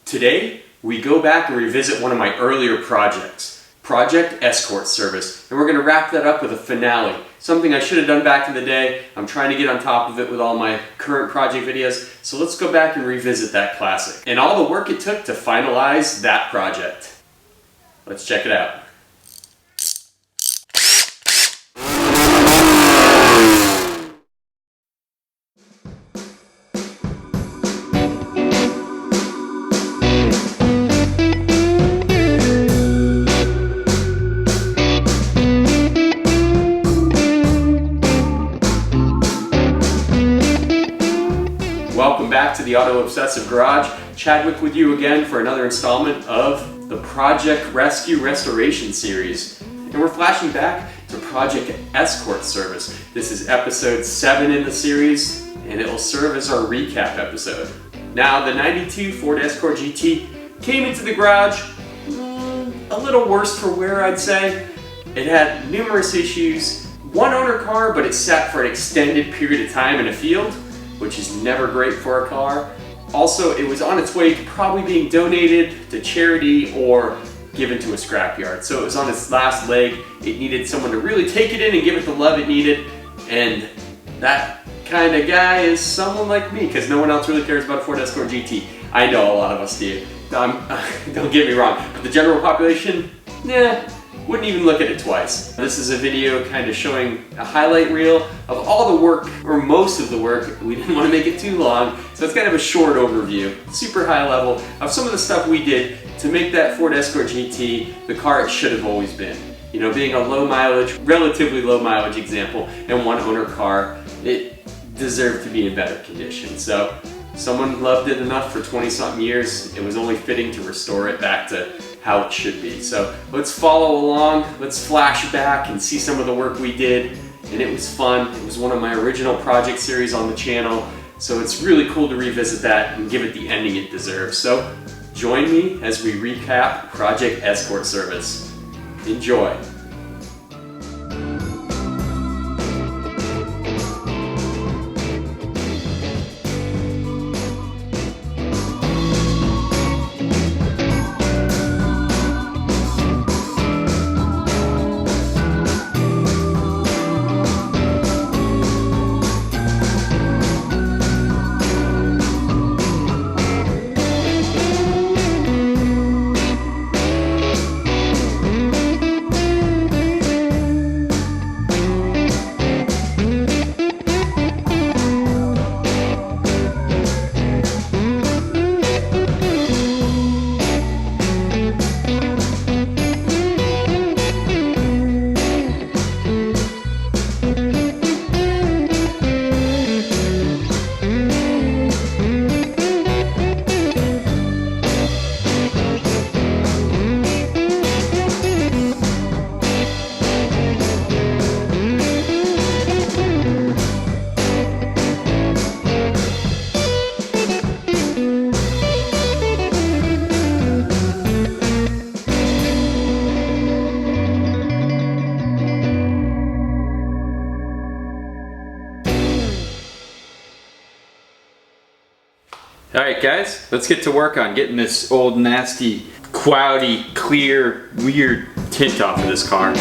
Today, we go back and revisit one of my earlier projects, Project Escort Service, and we're going to wrap that up with a finale. Something I should have done back in the day. I'm trying to get on top of it with all my current project videos, so let's go back and revisit that classic and all the work it took to finalize that project. Let's check it out. Welcome back to the Auto Obsessive Garage. Chadwick with you again for another installment of the Project Rescue Restoration Series. And we're flashing back to Project Escort Service. This is episode 7 in the series, and it will serve as our recap episode. Now, the 92 Ford Escort GT came into the garage a little worse for wear, I'd say. It had numerous issues. One owner car, but it sat for an extended period of time in a field, which is never great for a car. Also, it was on its way to probably being donated to charity or given to a scrapyard. So it was on its last leg. It needed someone to really take it in and give it the love it needed. And that kind of guy is someone like me, because no one else really cares about a Ford Escort GT. I know a lot of us do. Don't get me wrong, but the general population, wouldn't even look at it twice. This is a video kind of showing a highlight reel of all the work, or most of the work. We didn't want to make it too long, so it's kind of a short overview, super high level, of some of the stuff we did to make that Ford Escort GT the car it should have always been. You know, being a low mileage, relatively low mileage example, and one owner car, it deserved to be in better condition. So someone loved it enough for 20-something years, it was only fitting to restore it back to how it should be. So let's follow along, let's flash back and see some of the work we did. And it was fun. It was one of my original project series on the channel, so it's really cool to revisit that and give it the ending it deserves. So join me as we recap Project Escort Service. Enjoy. Alright guys, let's get to work on getting this old nasty, cloudy, clear, weird tint off of this car.